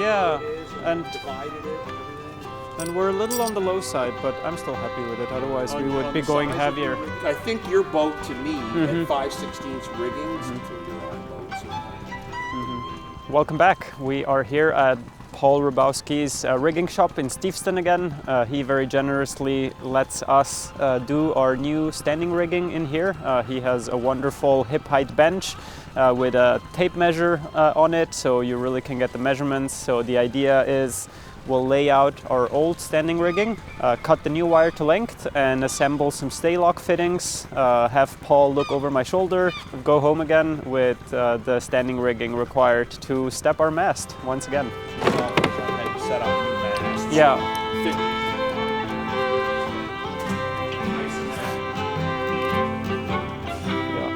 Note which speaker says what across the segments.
Speaker 1: Yeah,
Speaker 2: where it is
Speaker 1: and
Speaker 2: divided it and everything.
Speaker 1: And we're a little on the low side, but I'm still happy with it. Otherwise, we would
Speaker 2: On
Speaker 1: be
Speaker 2: the
Speaker 1: going
Speaker 2: size of
Speaker 1: heavier.
Speaker 2: the rig. I think your boat, to me, at 5/16 riggings for your own boats.
Speaker 1: Welcome back. We are here at Paul Rybowski's rigging shop in Steveston again. He very generously lets us do our new standing rigging in here. He has a wonderful hip height bench with a tape measure on it, so you really can get the measurements. So the idea is we'll lay out our old standing rigging, cut the new wire to length, and assemble some stay lock fittings, have Paul look over my shoulder, go home again with the standing rigging required to step our mast once again.
Speaker 2: Set up new masts.
Speaker 1: Yeah. Yeah,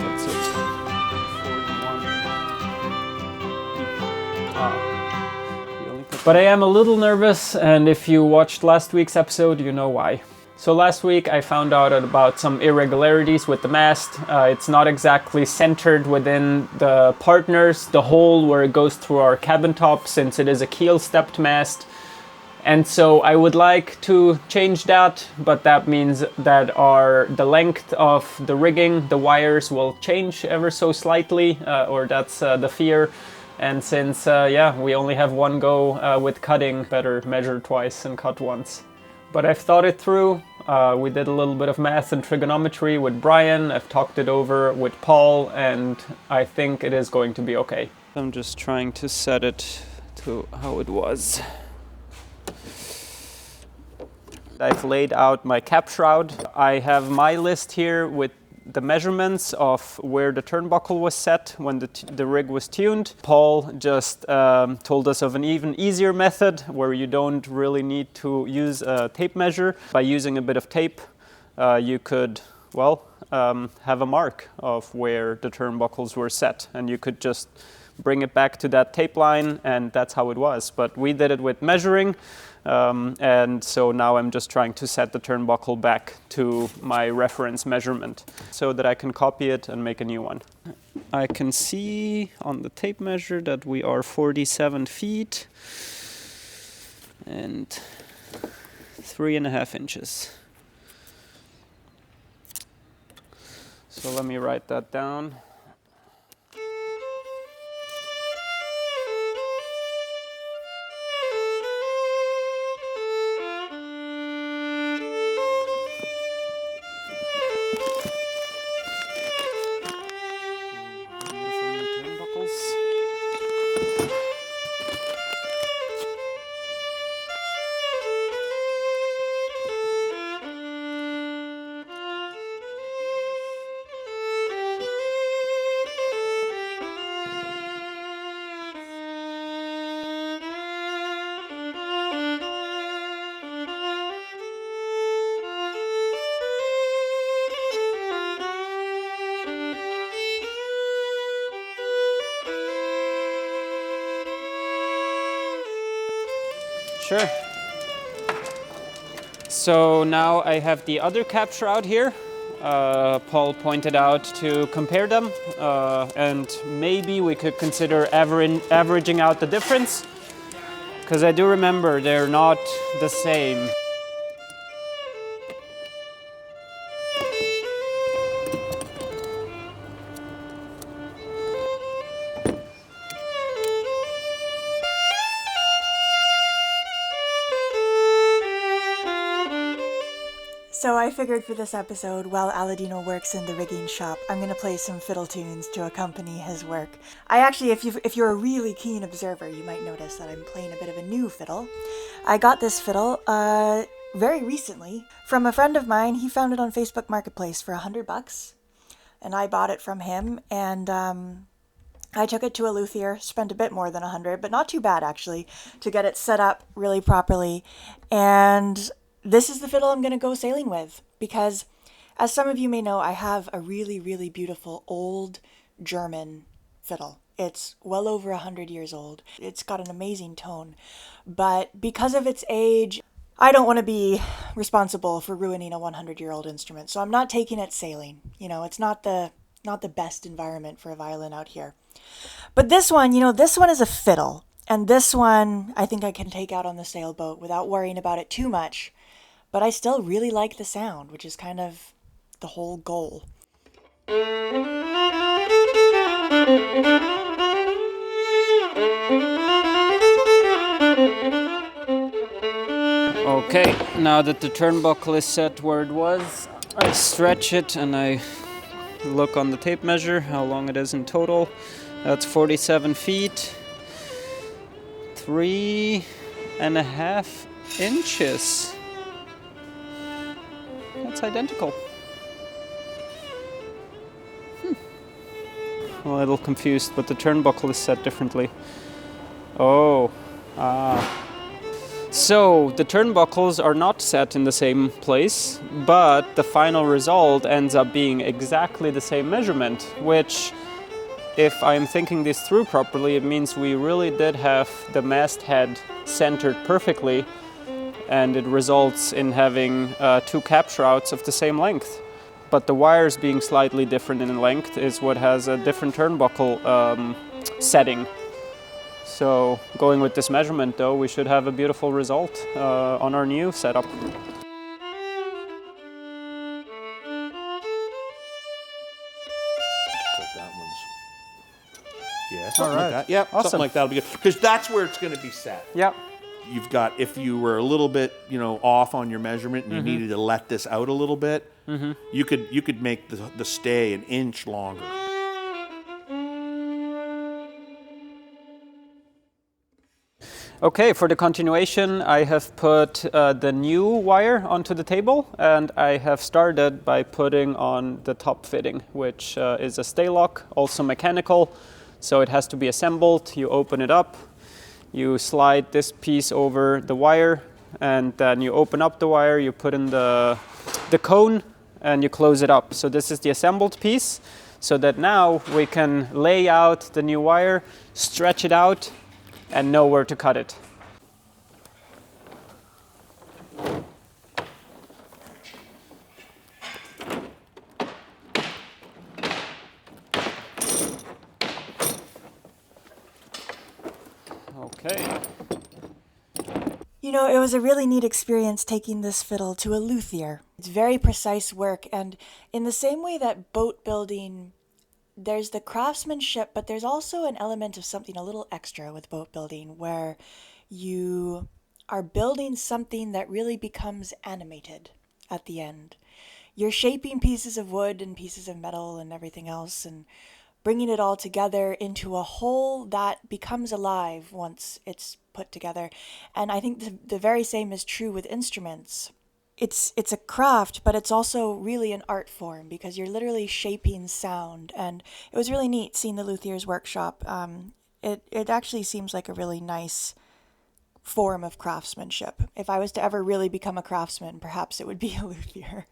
Speaker 1: that's it. 41. But I am a little nervous, and if you watched last week's episode, you know why. So last week I found out about some irregularities with the mast. It's not exactly centered within the partners, the hole where it goes through our cabin top, since it is a keel stepped mast. And so I would like to change that, but that means that the length of the rigging, the wires will change ever so slightly, or that's the fear. And since, we only have one go with cutting, better measure twice and cut once. But I've thought it through. We did a little bit of math and trigonometry with Brian. I've talked it over with Paul, and I think it is going to be okay. I'm just trying to set it to how it was. I've laid out my cap shroud. I have my list here with the measurements of where the turnbuckle was set when the rig was tuned. Paul just told us of an even easier method where you don't really need to use a tape measure. By using a bit of tape, you could, have a mark of where the turnbuckles were set, and you could just bring it back to that tape line, and that's how it was. But we did it with measuring. And so now I'm just trying to set the turnbuckle back to my reference measurement so that I can copy it and make a new one. I can see on the tape measure that we are 47 feet and 3.5 inches. So let me write that down. Sure. So now I have the other cap shroud here. Paul pointed out to compare them, and maybe we could consider averaging out the difference, because I do remember they're not the same.
Speaker 3: So I figured for this episode, while Aladino works in the rigging shop, I'm going to play some fiddle tunes to accompany his work. I actually, if you're a really keen observer, you might notice that I'm playing a bit of a new fiddle. I got this fiddle very recently from a friend of mine. He found it on Facebook Marketplace for $100, and I bought it from him, and I took it to a luthier, spent a bit more than $100, but not too bad actually, to get it set up really properly. And this is the fiddle I'm going to go sailing with, because as some of you may know, I have a really, really beautiful old German fiddle. It's well over 100 years old. It's got an amazing tone, but because of its age, I don't want to be responsible for ruining a 100-year-old instrument, so I'm not taking it sailing. You know, it's not the best environment for a violin out here. But this one, this one is a fiddle. And this one, I think I can take out on the sailboat without worrying about it too much. But I still really like the sound, which is kind of the whole goal.
Speaker 1: Okay, now that the turnbuckle is set where it was, I stretch it and I look on the tape measure how long it is in total. That's 47 feet, 3.5 inches. That's identical. I'm a little confused, but the turnbuckle is set differently. Oh, So the turnbuckles are not set in the same place, but the final result ends up being exactly the same measurement, which, if I'm thinking this through properly, it means we really did have the masthead centered perfectly, and it results in having 2 cap shrouds of the same length. But the wires being slightly different in length is what has a different turnbuckle setting. So going with this measurement though, we should have a beautiful result on our new setup.
Speaker 2: Like that one's. Yeah, something like that. Yeah,
Speaker 1: Awesome.
Speaker 2: something like that'll be good. Because that's where it's going to be set.
Speaker 1: Yeah.
Speaker 2: You've got, if you were a little bit, off on your measurement and you needed to let this out a little bit, you could make the stay an inch longer.
Speaker 1: Okay, for the continuation, I have put the new wire onto the table, and I have started by putting on the top fitting, which is a stay lock, also mechanical, so it has to be assembled. You open it up, you slide this piece over the wire, and then you open up the wire, you put in the cone, and you close it up. So this is the assembled piece, so that now we can lay out the new wire, stretch it out, and know where to cut it. Okay.
Speaker 3: It was a really neat experience taking this fiddle to a luthier. It's very precise work, and in the same way that boat building, there's the craftsmanship, but there's also an element of something a little extra with boat building where you are building something that really becomes animated at the end. You're shaping pieces of wood and pieces of metal and everything else and bringing it all together into a whole that becomes alive once it's put together. And I think the very same is true with instruments. It's a craft, but it's also really an art form because you're literally shaping sound. And it was really neat seeing the luthier's workshop. It actually seems like a really nice form of craftsmanship. If I was to ever really become a craftsman, perhaps it would be a luthier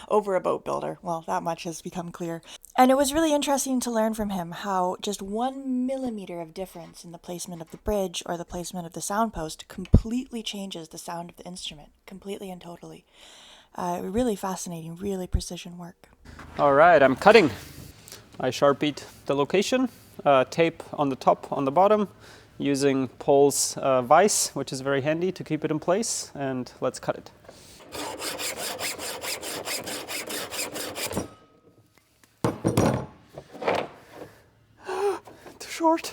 Speaker 3: over a boat builder. Well, that much has become clear. And it was really interesting to learn from him how just 1 millimeter of difference in the placement of the bridge or the placement of the sound post completely changes the sound of the instrument, completely and totally. Really fascinating, really precision work.
Speaker 1: All right, I'm cutting. I sharpied the location, tape on the top, on the bottom, using Paul's vise, which is very handy to keep it in place, and let's cut it. Too short.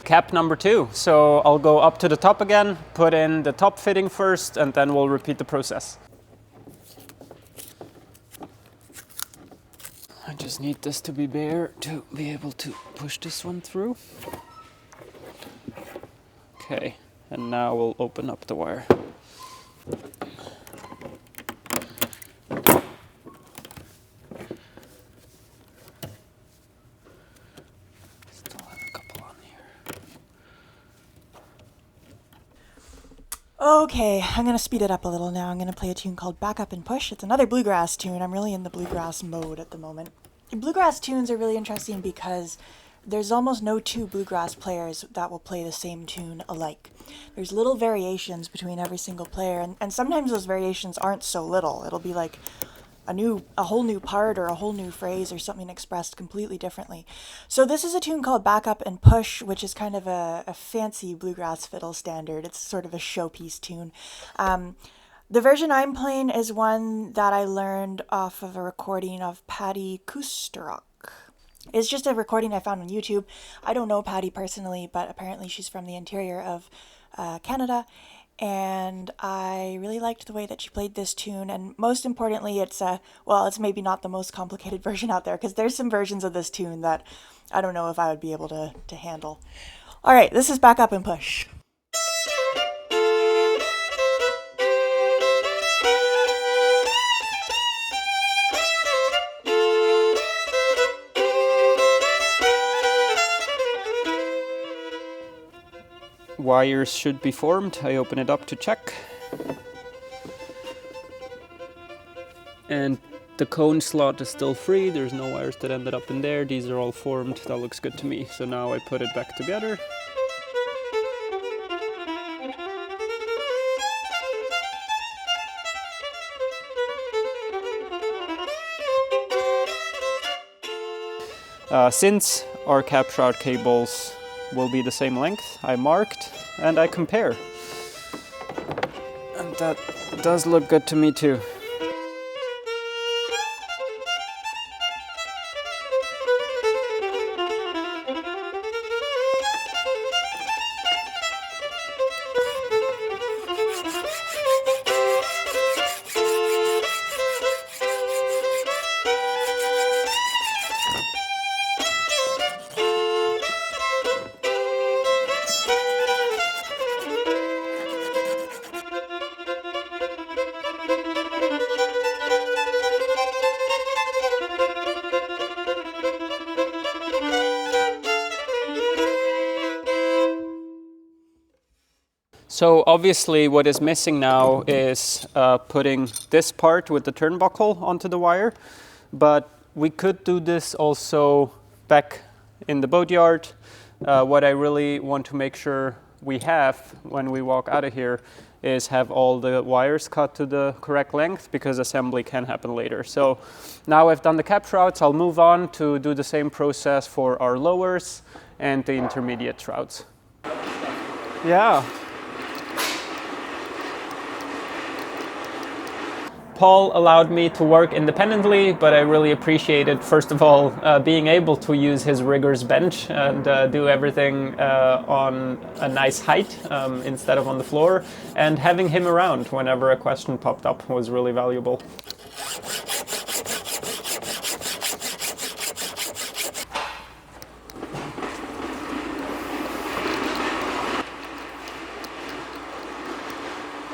Speaker 1: Cap number 2. So I'll go up to the top again, put in the top fitting first, and then we'll repeat the process. I just need this to be bare to be able to push this one through. Okay, and now we'll open up the wire.
Speaker 3: Okay, I'm going to speed it up a little now. I'm going to play a tune called Back Up and Push. It's another bluegrass tune. I'm really in the bluegrass mode at the moment. Bluegrass tunes are really interesting because there's almost no two bluegrass players that will play the same tune alike. There's little variations between every single player, and sometimes those variations aren't so little. It'll be like a whole new part or a whole new phrase or something expressed completely differently. So this is a tune called Back Up and Push, which is kind of a fancy bluegrass fiddle standard. It's sort of a showpiece tune. The version I'm playing is one that I learned off of a recording of Patty Kusterok. It's just a recording I found on YouTube. I don't know Patty personally, but apparently she's from the interior of Canada, and I really liked the way that she played this tune, and most importantly, it's maybe not the most complicated version out there, because there's some versions of this tune that I don't know if I would be able to handle. All right, this is Back Up and Push.
Speaker 1: Wires should be formed. I open it up to check. And the cone slot is still free. There's no wires that ended up in there. These are all formed. That looks good to me. So now I put it back together. Since our cap shroud cables will be the same length, I marked and I compare. And that does look good to me too. So obviously what is missing now is putting this part with the turnbuckle onto the wire, but we could do this also back in the boatyard. What I really want to make sure we have when we walk out of here is have all the wires cut to the correct length, because assembly can happen later. So now I've done the cap shrouds, I'll move on to do the same process for our lowers and the intermediate shrouds. Yeah. Paul allowed me to work independently, but I really appreciated, first of all, being able to use his rigger's bench and do everything on a nice height instead of on the floor, and having him around whenever a question popped up was really valuable.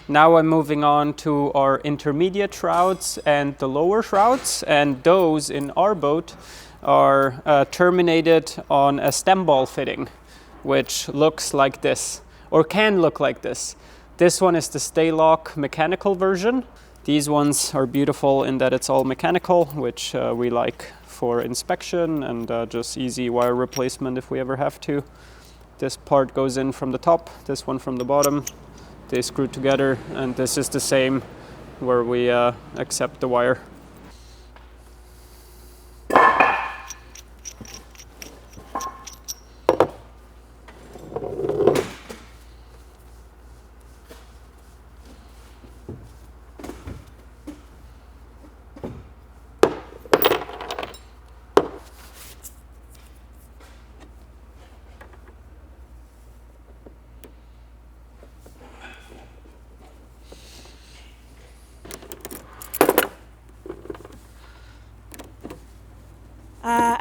Speaker 1: Now I'm moving on to our intermediate shrouds and the lower shrouds, and those in our boat are terminated on a stem ball fitting, which looks like this, or can look like this. This one is the stay lock mechanical version. These ones are beautiful in that it's all mechanical, which we like for inspection and just easy wire replacement if we ever have to. This part goes in from the top, this one from the bottom. They screw together, and this is the same where we accept the wire.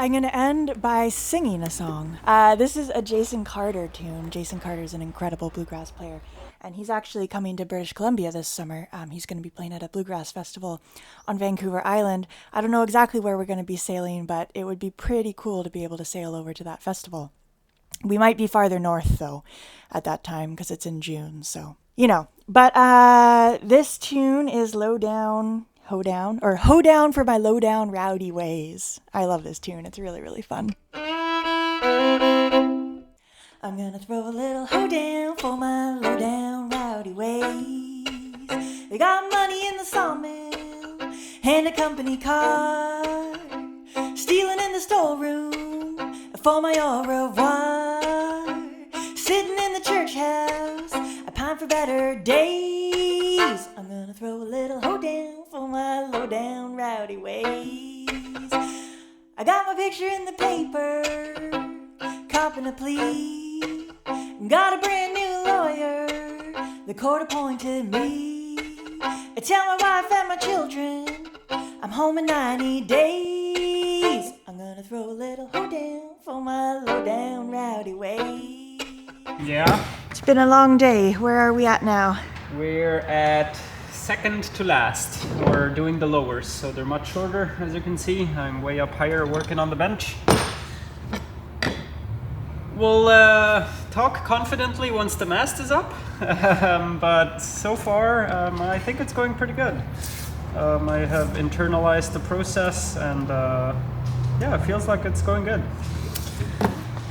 Speaker 3: I'm going to end by singing a song. This is a Jason Carter tune. Jason Carter is an incredible bluegrass player, and he's actually coming to British Columbia this summer. He's going to be playing at a bluegrass festival on Vancouver Island. I don't know exactly where we're going to be sailing, but it would be pretty cool to be able to sail over to that festival. We might be farther north, though, at that time, because it's in June, so, you know. But this tune is Lowdown, Hoedown, or Hoedown for my Lowdown Rowdy ways. I love this tune. It's really, really fun. I'm gonna throw a little hoedown for my low-down rowdy ways. They got money in the sawmill and a company car, stealing in the storeroom for my au revoir. Sitting in the church house, I pine for better days. I'm gonna throw a little hoedown for my low-down rowdy ways. I got my picture in the paper, copping a plea. Got a brand new lawyer, the court appointed me. I tell my wife and my children I'm home in 90 days. I'm gonna throw a little hoedown for my low-down rowdy ways.
Speaker 1: Yeah.
Speaker 3: It's been a long day. Where are we at now?
Speaker 1: We're at second to last. We're doing the lowers, so they're much shorter, as you can see. I'm way up higher working on the bench. We'll talk confidently once the mast is up, but so far I think it's going pretty good. I have internalized the process and yeah, it feels like it's going good.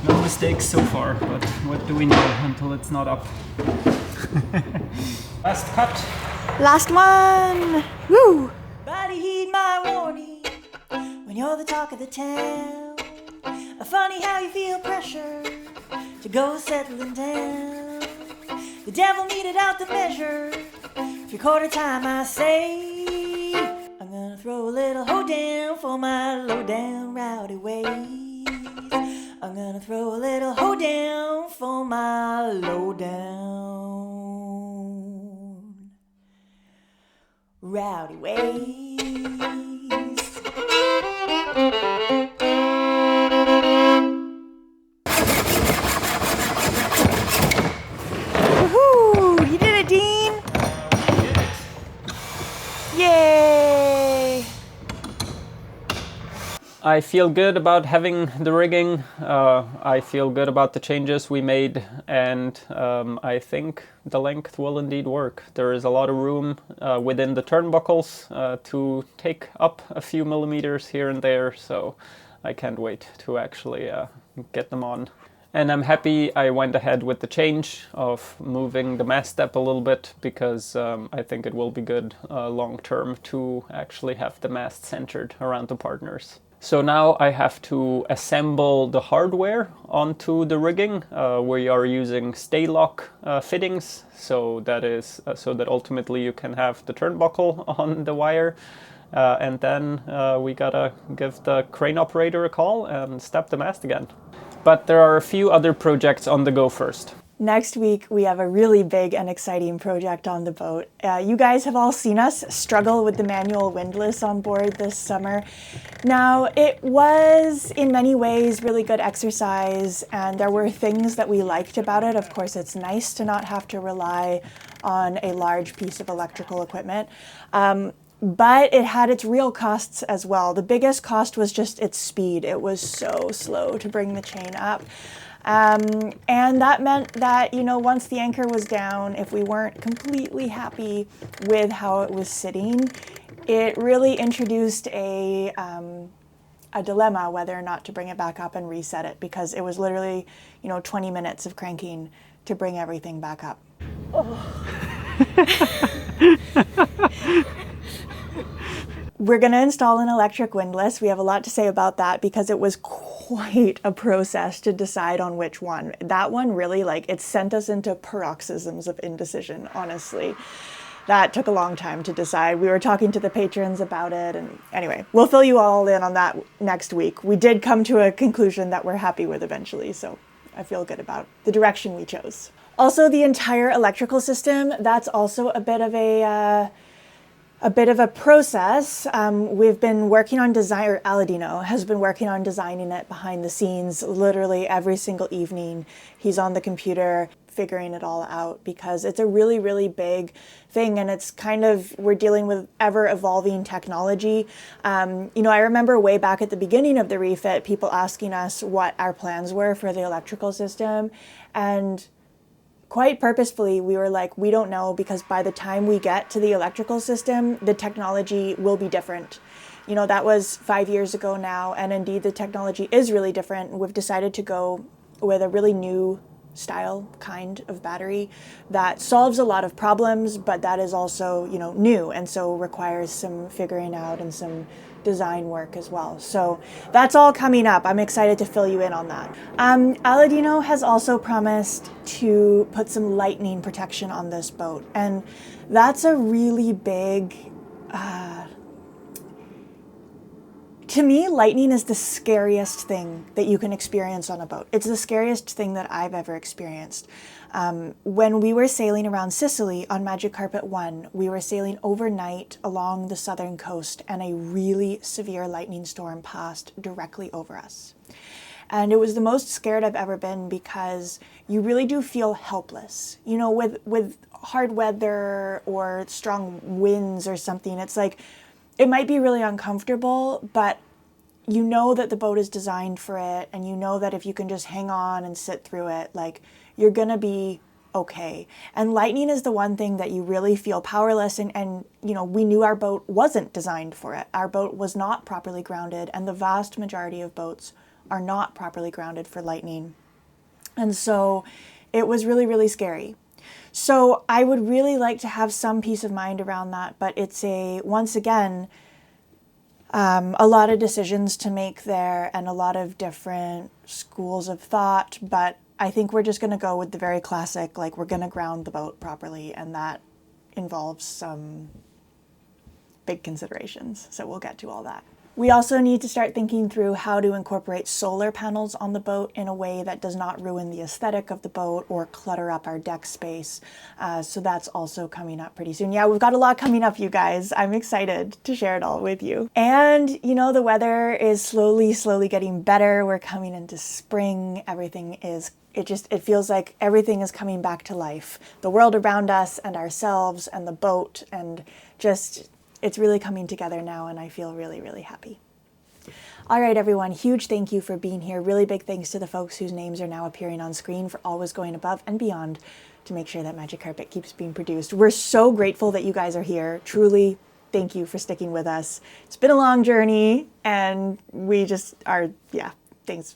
Speaker 1: No mistakes so far, but what do we know until it's not up? Last cut.
Speaker 3: Last one! Woo! Body heed my warning when you're the talk of the town. Funny how you feel pressure to go settling down. The devil meted out the measure. 3/4 time I say I'm gonna throw a little hoedown for my low-down rowdy ways. I'm gonna throw a little hoedown for my low-down rowdy ways. Woohoo! You did it, Dean! Yay!
Speaker 1: I feel good about having the rigging. I feel good about the changes we made, and I think the length will indeed work. There is a lot of room within the turnbuckles to take up a few millimeters here and there, so I can't wait to actually get them on. And I'm happy I went ahead with the change of moving the mast step a little bit, because I think it will be good long term to actually have the mast centered around the partners. So now I have to assemble the hardware onto the rigging. We are using stay lock fittings, so that ultimately you can have the turnbuckle on the wire. And then we gotta give the crane operator a call and step the mast again. But there are a few other projects on the go first.
Speaker 3: Next week, we have a really big and exciting project on the boat. You guys have all seen us struggle with the manual windlass on board this summer. Now, it was in many ways really good exercise, and there were things that we liked about it. Of course, it's nice to not have to rely on a large piece of electrical equipment. But it had its real costs as well. The biggest cost was just its speed. It was so slow to bring the chain up. And that meant that, once the anchor was down, if we weren't completely happy with how it was sitting, it really introduced a dilemma whether or not to bring it back up and reset it, because it was literally, 20 minutes of cranking to bring everything back up. Oh. We're going to install an electric windlass. We have a lot to say about that, because it was quite a process to decide on which one. That one really, it sent us into paroxysms of indecision, honestly. That took a long time to decide. We were talking to the patrons about it, and anyway, we'll fill you all in on that next week. We did come to a conclusion that we're happy with eventually, so I feel good about the direction we chose. Also, the entire electrical system, that's also a bit of a process. We've been working on or Aladino has been working on designing it behind the scenes literally every single evening. He's on the computer figuring it all out, because it's a really, really big thing, and it's we're dealing with ever-evolving technology. I remember way back at the beginning of the refit, people asking us what our plans were for the electrical system, and quite purposefully, we were like, we don't know, because by the time we get to the electrical system, the technology will be different. You know, that was 5 years ago now, and indeed the technology is really different. We've decided to go with a really new style kind of battery that solves a lot of problems, but that is also, you know, new, and so requires some figuring out and some design work as well. So that's all coming up. I'm excited to fill you in on that. Aladino has also promised to put some lightning protection on this boat, and that's a really big to me, lightning is the scariest thing that you can experience on a boat. It's the scariest thing that I've ever experienced. When we were sailing around Sicily on Magic Carpet 1, we were sailing overnight along the southern coast, and a really severe lightning storm passed directly over us. And it was the most scared I've ever been, because you really do feel helpless. You know, with hard weather or strong winds or something, it's like, it might be really uncomfortable, but you know that the boat is designed for it, and you know that if you can just hang on and sit through it, like, you're gonna be okay. And lightning is the one thing that you really feel powerless, and you know, we knew our boat wasn't designed for it. Our boat was not properly grounded, and the vast majority of boats are not properly grounded for lightning. And so it was really, really scary. So I would really like to have some peace of mind around that, but it's once again, a lot of decisions to make there and a lot of different schools of thought, but I think we're just going to go with the very classic, like, we're going to ground the boat properly, and that involves some big considerations, so we'll get to all that. We also need to start thinking through how to incorporate solar panels on the boat in a way that does not ruin the aesthetic of the boat or clutter up our deck space. So that's also coming up pretty soon. Yeah, we've got a lot coming up, you guys. I'm excited to share it all with you. And, you know, the weather is slowly getting better. We're coming into spring. It feels like everything is coming back to life. The world around us and ourselves and the boat, and just, it's really coming together now, and I feel really, really happy. All right, everyone, huge thank you for being here. Really big thanks to the folks whose names are now appearing on screen for always going above and beyond to make sure that Magic Carpet keeps being produced. We're so grateful that you guys are here. Truly, thank you for sticking with us. It's been a long journey, and we just are, yeah, thanks.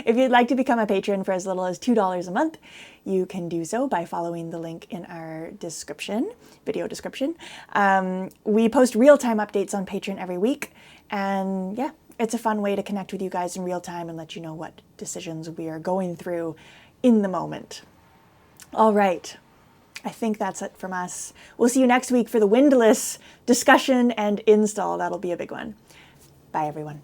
Speaker 3: If you'd like to become a patron for as little as $2 a month, you can do so by following the link in our video description. We post real-time updates on Patreon every week, and yeah, it's a fun way to connect with you guys in real time and let you know what decisions we are going through in the moment. All right, I think that's it from us. We'll see you next week for the windlass discussion and install. That'll be a big one. Bye, everyone.